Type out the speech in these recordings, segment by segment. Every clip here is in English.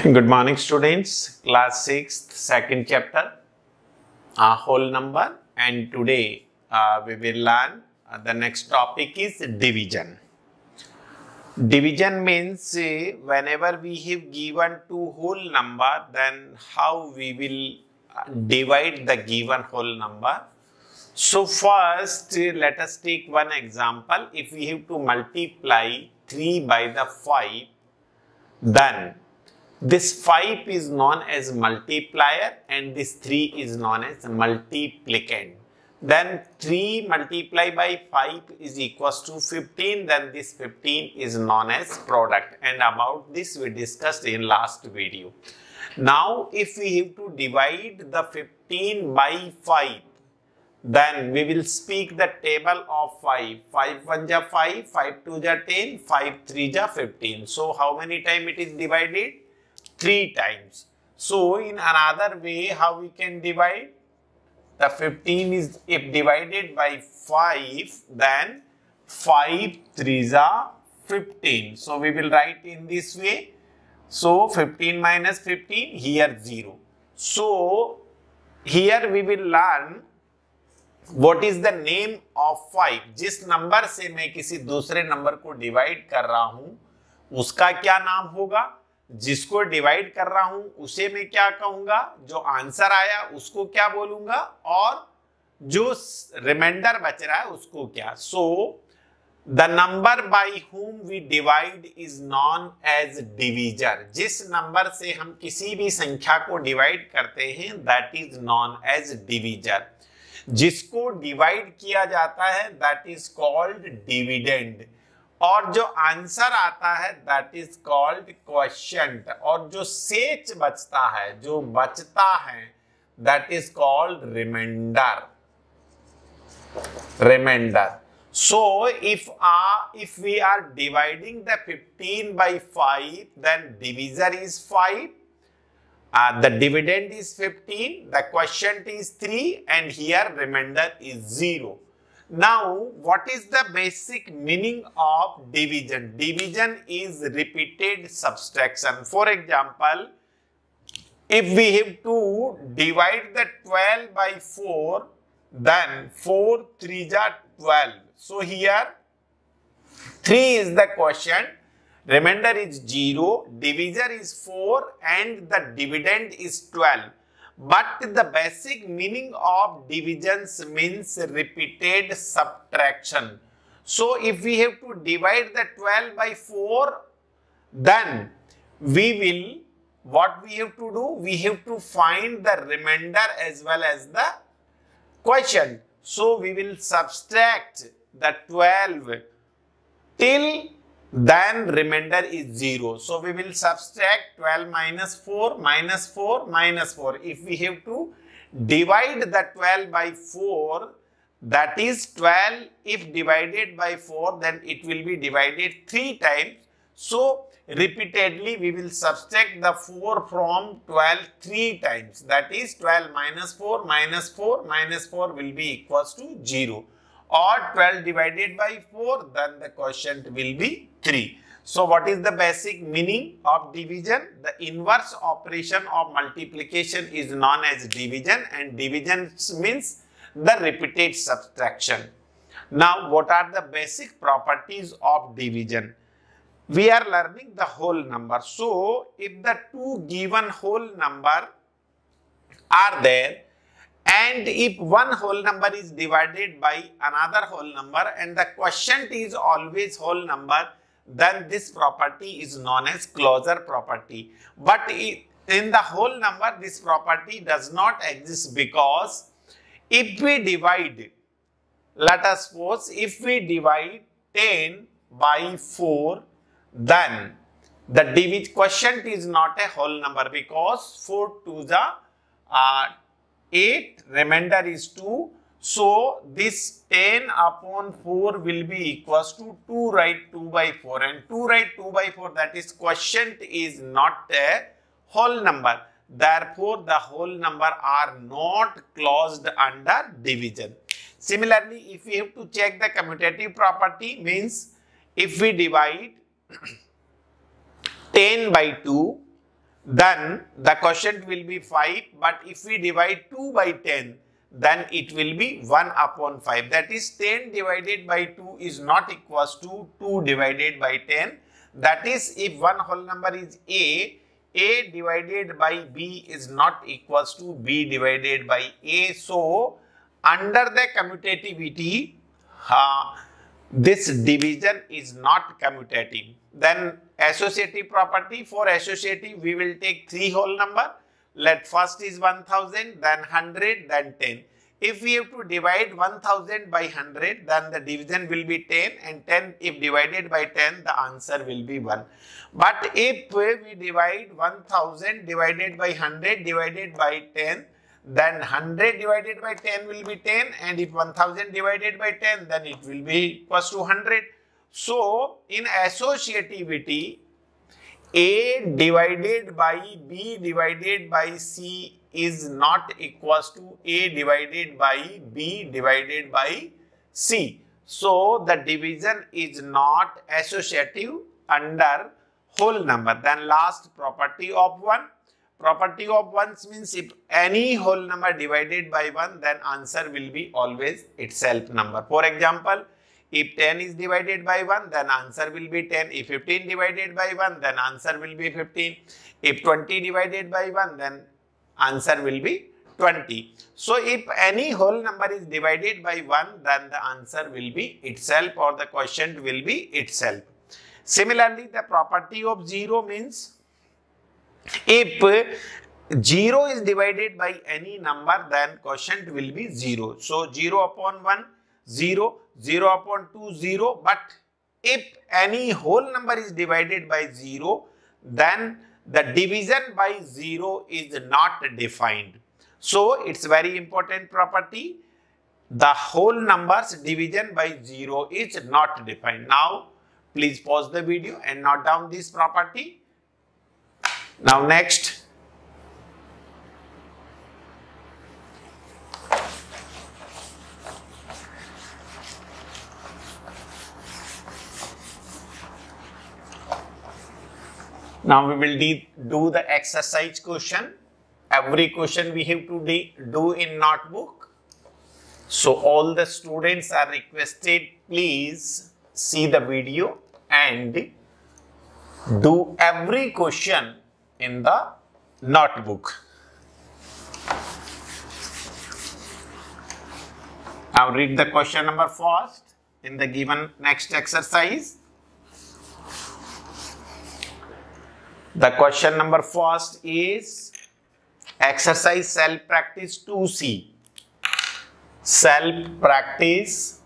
Good morning, students. Class 6th, second chapter, whole number, and today we will learn the next topic is division. Division means whenever we have given two whole number, then how we will divide the given whole number. So first, let us take one example. If we have to multiply 3 by the 5, then this 5 is known as multiplier and this 3 is known as multiplicand. Then 3 multiplied by 5 is equals to 15. Then this 15 is known as product. And about this we discussed in last video. Now if we have to divide the 15 by 5, then we will speak the table of 5. 5 1 ja 5, 5 2 ja 10, 5 3 ja 15. So how many times it is divided? 3 times. So in another way, how we can divide? The 15 is, if divided by 5, then 5 3s are 15. So we will write in this way. So 15 minus 15, here 0. So here we will learn what is the name of 5. जिस number से मैं किसी दूसरे number को divide कर रहा हूं, उसका क्या नाम होगा? जिसको डिवाइड कर रहा हूं उसे मैं क्या कहूंगा? जो आंसर आया उसको क्या बोलूंगा? और जो रिमाइंडर बच रहा है उसको क्या? So the number by whom we divide is known as divisor. जिस नंबर से हम किसी भी संख्या को डिवाइड करते हैं, that is known as divisor. जिसको डिवाइड किया जाता है, that is called dividend. और जो आंसर आता है दैट इज कॉल्ड क्वोशिएंट. और जो शेष बचता है, जो बचता है, that is called remainder. So if we are dividing the 15 by 5, then divisor is 5. The dividend is 15, the quotient is 3, and here remainder is 0. Now, what is the basic meaning of division? Division is repeated subtraction. For example, if we have to divide the 12 by 4, then 4 3s are 12. So here 3 is the quotient, remainder is 0, divisor is 4, and the dividend is 12. But the basic meaning of divisions means repeated subtraction. So if we have to divide the 12 by 4, then what we have to do? We have to find the remainder as well as the quotient. So we will subtract the 12 till then remainder is 0. So we will subtract 12 minus 4, minus 4, minus 4. If we have to divide the 12 by 4, that is 12, if divided by 4, then it will be divided 3 times. So repeatedly we will subtract the 4 from 12 3 times. That is 12 minus 4, minus 4, minus 4 will be equals to 0. Or 12 divided by 4, then the quotient will be 3. So what is the basic meaning of division? The inverse operation of multiplication is known as division, and division means the repeated subtraction. Now what are the basic properties of division? We are learning the whole number. So if the two given whole number are there, and if one whole number is divided by another whole number and the quotient is always whole number, then this property is known as closure property. But in the whole number, this property does not exist, because if we divide, let us suppose if we divide 10 by 4, then the quotient is not a whole number, because 4 2s are 8, remainder is 2. So this 10 upon 4 will be equals to 2 write 2 by 4, and 2 write 2 by 4, that is quotient is not a whole number. Therefore the whole number are not closed under division. Similarly, if we have to check the commutative property, means if we divide 10 by 2, then the quotient will be 5, but if we divide 2 by 10, then it will be 1 upon 5. That is 10 divided by 2 is not equals to 2 divided by 10. That is, if one whole number is A divided by B is not equals to B divided by A. So, under the commutativity, this division is not commutative. Then associative property, for associative we will take 3 whole number. Let first is 1000, then 100, then 10. If we have to divide 1000 by 100, then the division will be 10, and 10 if divided by 10, the answer will be 1. But if we divide 1000 divided by 100 divided by 10, then 100 divided by 10 will be 10, and if 1000 divided by 10, then it will be equals to 100. So, in associativity, A divided by B divided by C is not equals to A divided by B divided by C. So, the division is not associative under whole number. Then last, property of 1. Property of 1 means if any whole number divided by 1, then answer will be always itself number. For example, if 10 is divided by 1, then answer will be 10. If 15 divided by 1, then answer will be 15. If 20 divided by 1, then answer will be 20. So, if any whole number is divided by 1, then the answer will be itself, or the quotient will be itself. Similarly, the property of 0 means if 0 is divided by any number, then quotient will be 0. So, 0 upon 1, 0, 0 upon 2, 0. But if any whole number is divided by 0, then the division by 0 is not defined. So, it's very important property. The whole number's division by 0 is not defined. Now, please pause the video and note down this property. Now, next. Now, we will do the exercise question. Every question we have to do in notebook. So, all the students are requested, please see the video and do every question in the notebook. Now, read the question number first in the given next exercise. The question number first is exercise self-practice 2C. Self-practice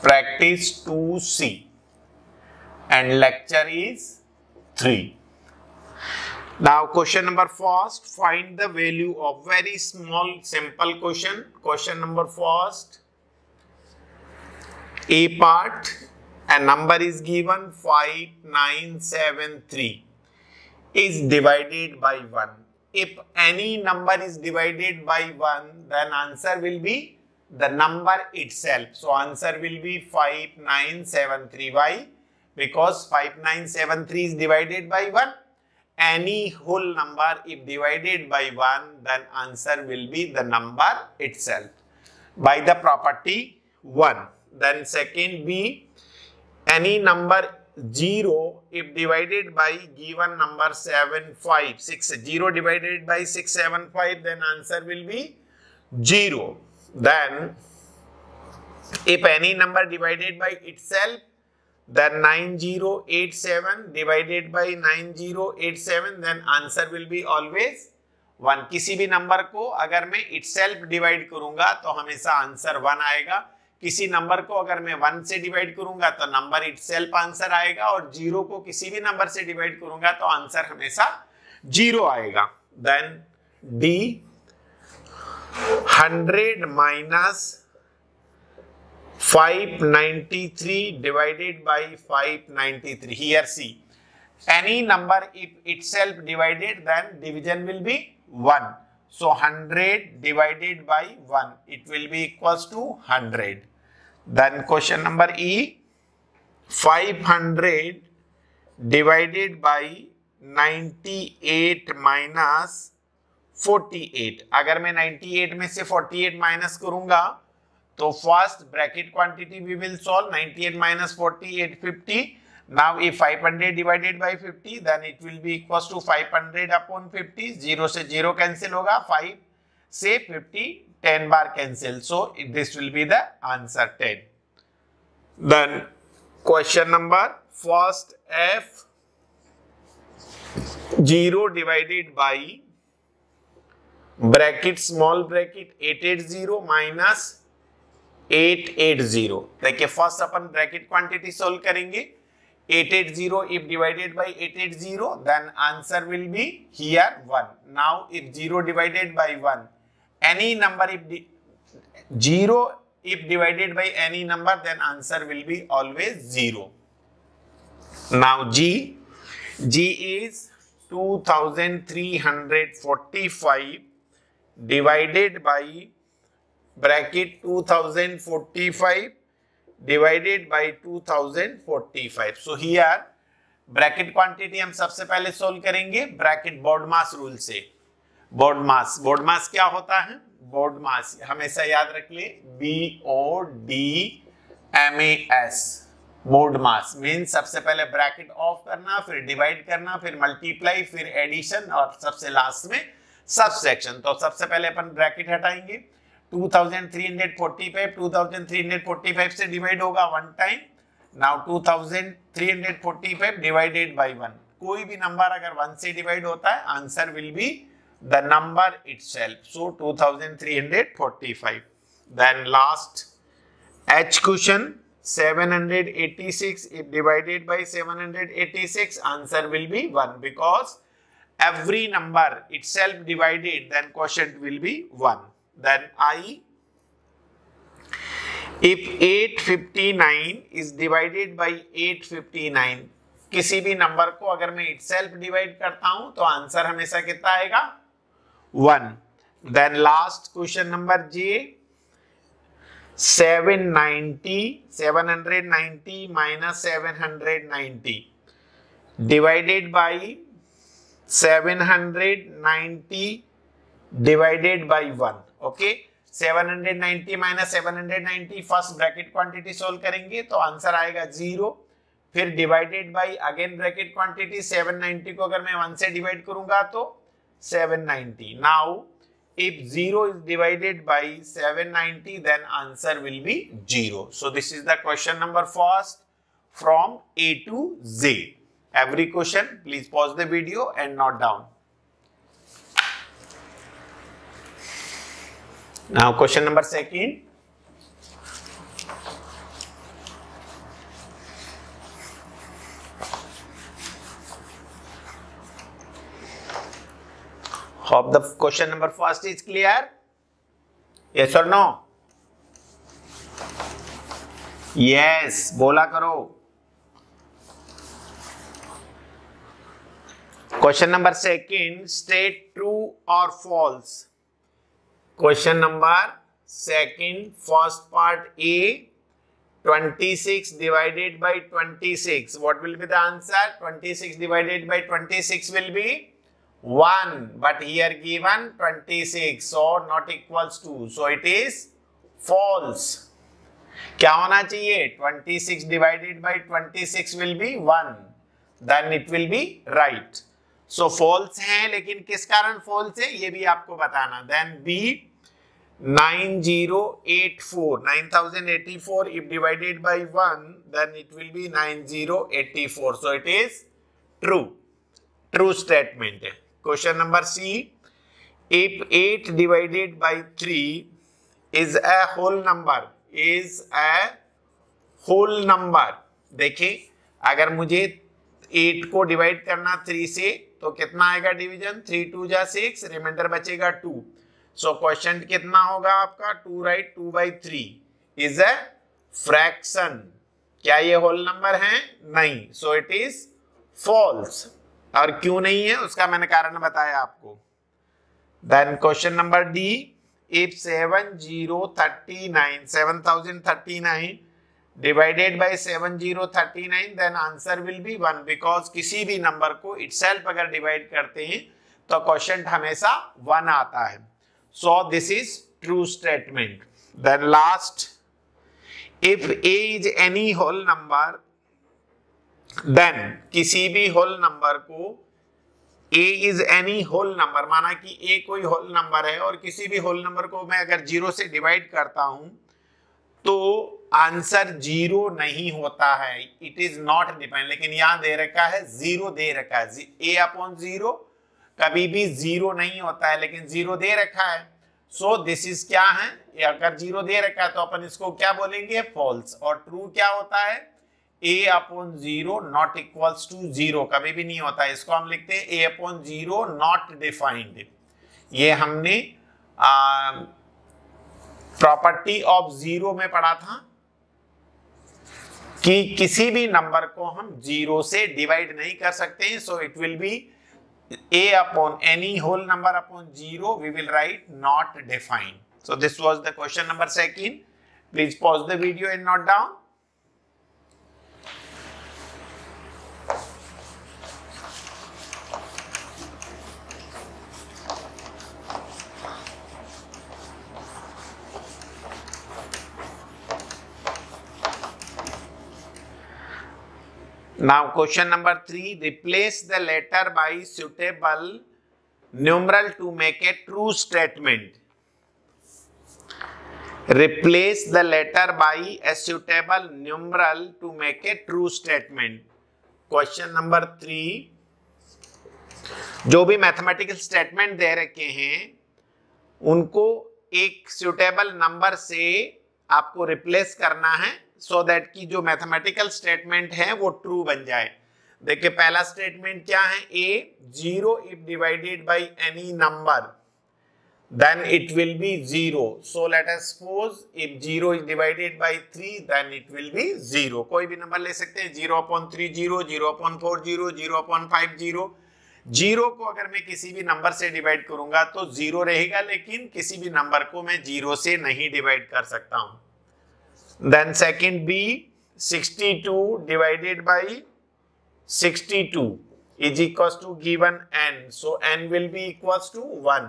practice 2C and lecture is 3. Now, question number first, find the value of very small simple question. Question number first, A part, a number is given 5973 is divided by 1. If any number is divided by 1, then answer will be the number itself. So, answer will be 5973. Why? Because 5973 is divided by 1. Any whole number if divided by 1, then answer will be the number itself by the property 1. Then second B, any number 0 if divided by given number 756. 0 divided by 675, then answer will be 0. Then if any number divided by itself, then 9087 divided by 9087, then answer will be always 1. किसी भी number को अगर मैं itself divide करूंगा तो हमेशा answer 1 आएगा. किसी नंबर को अगर मैं 1 से डिवाइड करूंगा तो नंबर itself आंसर आएगा, और 0 को किसी भी नंबर से डिवाइड करूंगा तो आंसर हमेशा 0 आएगा. Then D 100 minus 593 divided by 593. Here see, any number if itself divided, then division will be 1. So 100 divided by 1, it will be equals to 100. Then question number E, 500 divided by 98 minus 48। अगर मैं 98 में से 48 minus करूंगा तो first bracket quantity we will solve 98 minus 48 50। now if 500 divided by 50 then it will be equals to 500 upon 50। 0 से 0 cancel होगा, 5 से 50 10 बार cancel, so this will be the answer 10। then question number first f 0 divided by bracket small bracket 880 minus 880। देखिए first अपन bracket quantity solve करेंगे। 880 if divided by 880 then answer will be here 1। now if 0 divided by 1 any number if 0 if divided by any number then answer will be always 0। now g is 2345 divided by bracket 2045 divided by 2045। so here bracket quantity हम सबसे पहले solve करेंगे bracket board मास rule से। Board मास क्या होता है? Board मास हमेशा याद रख ले, BODMAS। बोर्ड मास मीन्स सबसे पहले ब्रैकेट ऑफ करना, फिर डिवाइड करना, फिर मल्टीप्लाई, फिर एडिशन और सबसे लास्ट में सबसेक्शन। तो सबसे पहले अपन ब्रैकेट हटाएंगे। 2345 से डिवाइड होगा 1 टाइम। Now 2345 divided by 1। कोई भी नंबर अगर 1 से डिवाइड होता है answer will be the number itself. So 2345। Then last H question 786 if divided by 786 answer will be 1 because every number itself divided then quotient will be 1। then I if 859 is divided by 859 किसी भी number को अगर मैं itself divide करता हूं तो answer हमेशा कितना आएगा? 1। then last question number J 790 minus 790 divided by 790 divided by 1। okay 790 minus 790 first bracket quantity solve करेंगे तो आंसर आएगा 0। फिर divided by again bracket quantity 790 को अगर मैं 1 से डिवाइड करूंगा तो 790। Now if 0 is divided by 790 then answer will be 0। so this is the question number first from A to Z। every question please pause the video and note down। now question number second hope the question number first is clear, yes or no? yes बोला करो। question number second state true or false। question number second first part A 26 divided by 26 what will be the answer? 26 divided by 26 will be 1 but here given 26 so not equals to so it is false। क्या होना चाहिए? 26 divided by 26 will be 1 then it will be right। so false है लेकिन किस कारण false है ये भी आपको बताना। then B 9084 if divided by 1 then it will be 9084 so it is true statement है। question number C if 8 divided by 3 is a whole number देखिए अगर मुझे 8 को डिवाइड करना 3 से तो कितना आएगा डिवीजन? 3 2 जा 6 रिमाइंडर बचेगा 2। सो क्वेश्चन कितना होगा आपका? 2 राइट 2/3 इज अ फ्रैक्शन। क्या ये होल नंबर है? नहीं। So it is false. और क्यों नहीं है उसका मैंने कारण बताया आपको। Then question number D if 7039 divided by 7039, then answer will be 1, because किसी भी नंबर को इटसेल्फ अगर डिवाइड करते हैं तो क्वोशिएंट हमेशा 1 आता है. So this is true statement. Then last, if a is any whole number, then किसी भी होल नंबर को a is any whole number, माना कि a कोई होल नंबर है और किसी भी होल नंबर को मैं अगर 0 से डिवाइड करता हूं तो आंसर 0 नहीं होता है. It is not depend. लेकिन यहां दे रखा है 0 दे रखा है. a/0 कभी भी 0 नहीं होता है, लेकिन 0 दे रखा है. सो दिस इज क्या है, अगर 0 दे रखा है तो अपन इसको क्या बोलेंगे, फॉल्स. और ट्रू क्या होता है, a/0 नॉट इक्वल्स टू 0, कभी भी नहीं होता है. इसको हम लिखते हैं a/0 नॉट डिफाइंड. ये हमने प्रॉपर्टी ऑफ 0 में पढ़ा था कि किसी भी नंबर को हम 0 से डिवाइड नहीं कर सकते. So it will B a upon any whole number upon 0, we will write not defined. So this was the question number 2. Please pause the video and note down. Now question number 3, replace the letter by suitable numeral to make a true statement. Replace the letter by a suitable numeral to make a true statement. Question number 3, जो भी mathematical statement दे रखे हैं उनको एक suitable number से आपको replace करना है, सो दैट कि जो मैथमेटिकल स्टेटमेंट है वो ट्रू बन जाए. देखिए पहला स्टेटमेंट क्या है, a0 if divided by any number then it will be 0. So let us suppose if 0 is divided by 3 then it will be 0. कोई भी नंबर ले सकते हैं, 0/3 0, 0/4 0, 0/5 0. 0 को अगर मैं किसी भी नंबर से डिवाइड करूंगा तो 0 रहेगा, लेकिन किसी भी नंबर को मैं 0 से नहीं डिवाइड कर सकता हूं. Then second B, 62 divided by 62 is equals to given n. So n will be equals to 1.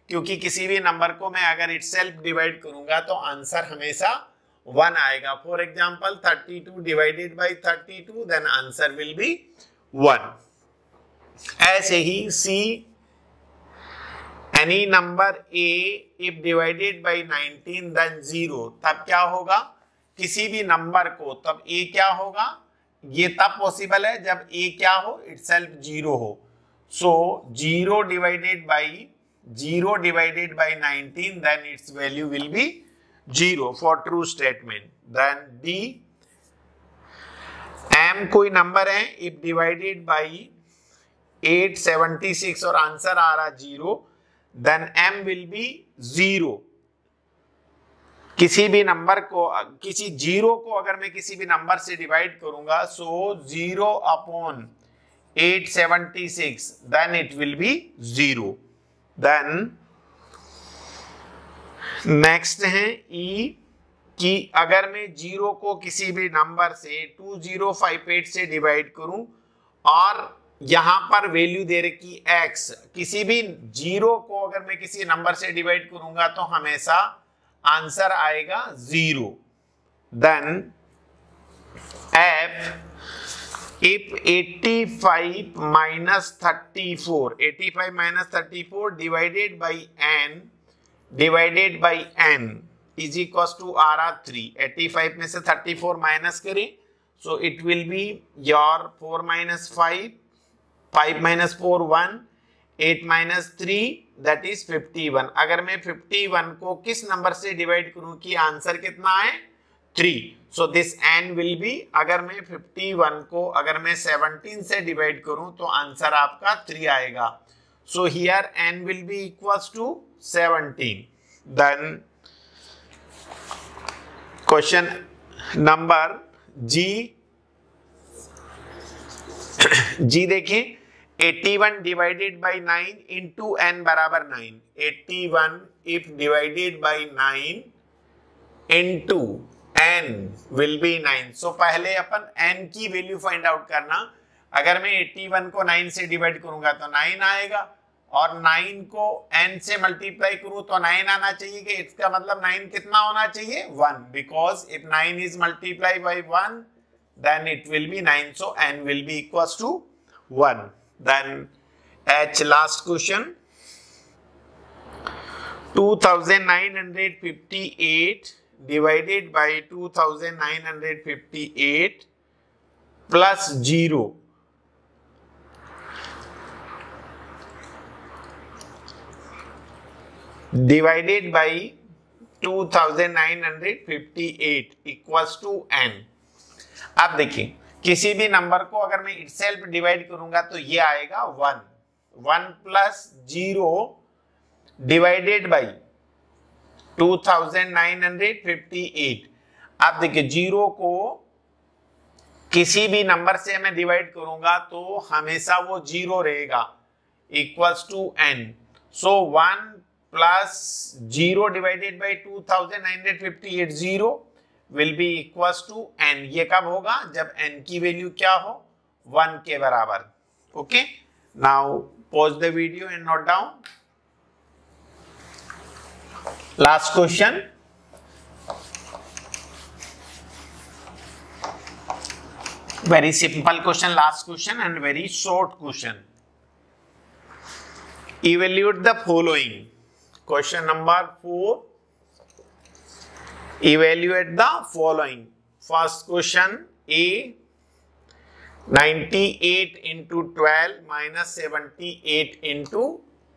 क्योंकि किसी भी नंबर को मैं अगर itself डिवाइड करूंगा तो आंसर हमेशा 1 आएगा. For example 32 divided by 32, then answer will be 1. ऐसे ही C, any number A if divided by 19 then 0, तब क्या होगा, किसी भी नंबर को तब a क्या होगा, ये तब पॉसिबल है जब a क्या हो, इटसेल्फ 0 हो. So 0 divided by 19 then its value will be 0 for true statement. Then D, m कोई नंबर है, इफ डिवाइडेड बाई 876 और आंसर आ रहा 0, देन m विल बी 0. किसी भी नंबर को, किसी 0 को अगर मैं किसी भी नंबर से डिवाइड करूंगा, so 0/876 then it will be 0. Then next है E, कि अगर मैं 0 को किसी भी नंबर से 2058 से डिवाइड करूं और यहां पर वैल्यू दे रखी x, किसी भी 0 को अगर मैं किसी नंबर से डिवाइड करूंगा तो हमेशा आंसर आएगा 0. Then F, if 85 minus 34 divided by n is equals to आ रहा 3. 85 में से 34 माइनस करें, so it will be your 4 minus 5, 5 minus 4 1, 8 minus 3 that is 51. अगर मैं 51 को किस नंबर से डिवाइड करूं कि आंसर कितना है, 3. So this n will B, अगर मैं 51 को अगर मैं 17 से डिवाइड करूं तो आंसर आपका 3 आएगा. So here n will be equals to 17. Then question number G देखिए, 81 डिवाइडेड बाई 9 इंटू n बराबर 9. 81 if divided by 9 into n will be 9. So पहले अपन n की वैल्यू फाइंड आउट करना. अगर मैं 81 को 9 से डिवाइड करूंगा तो 9 आएगा, और 9 को n से मल्टीप्लाई करूं तो 9 आना चाहिए. कि इसका मतलब 9 कितना होना चाहिए? 1. Because if 9 is multiply by 1 then it will be 9. So n will be equals to 1. Then H, last question. 2958 divided by 2958 plus 0 divided by 2958 equals to n. अब देखिए, किसी भी नंबर को अगर मैं इटसेल्फ डिवाइड करूंगा तो ये आएगा 1. 1 प्लस 0 डिवाइडेड बाई 2958. अब देखिए, 0 को किसी भी नंबर से मैं डिवाइड करूंगा तो हमेशा वो 0 रहेगा, equals to n. So 1 plus 0 divided by 2958 0 will be equals to n. ये कब होगा? जब n की वैल्यू क्या हो? 1 के बराबर. Okay, now pause the video and note down. Last question. Very simple question, last question and very short question. Evaluate the following. Question number 4. Evaluate the following. First question A, 98 into 12 minus 78 into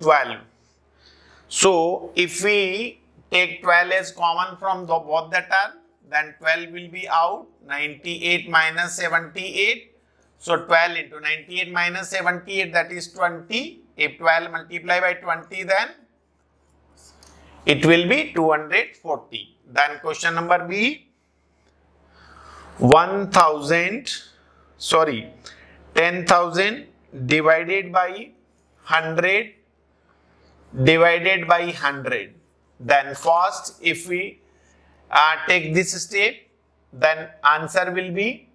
12. So if we take 12 as common from both the term, then 12 will be out. 98 minus 78. So 12 into 98 minus 78, that is 20. If 12 multiply by 20, then it will be 240. Then question number B, 10,000 divided by 100 divided by 100. Then first, if we take this step, then answer will be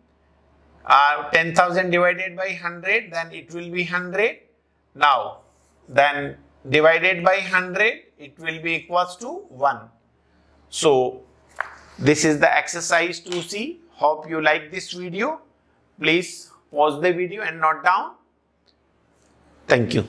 10,000 divided by 100, then it will be 100. Now, then divided by 100, it will be equals to 1. So this is the exercise to see. Hope you like this video. Please pause the video and note down. Thank you.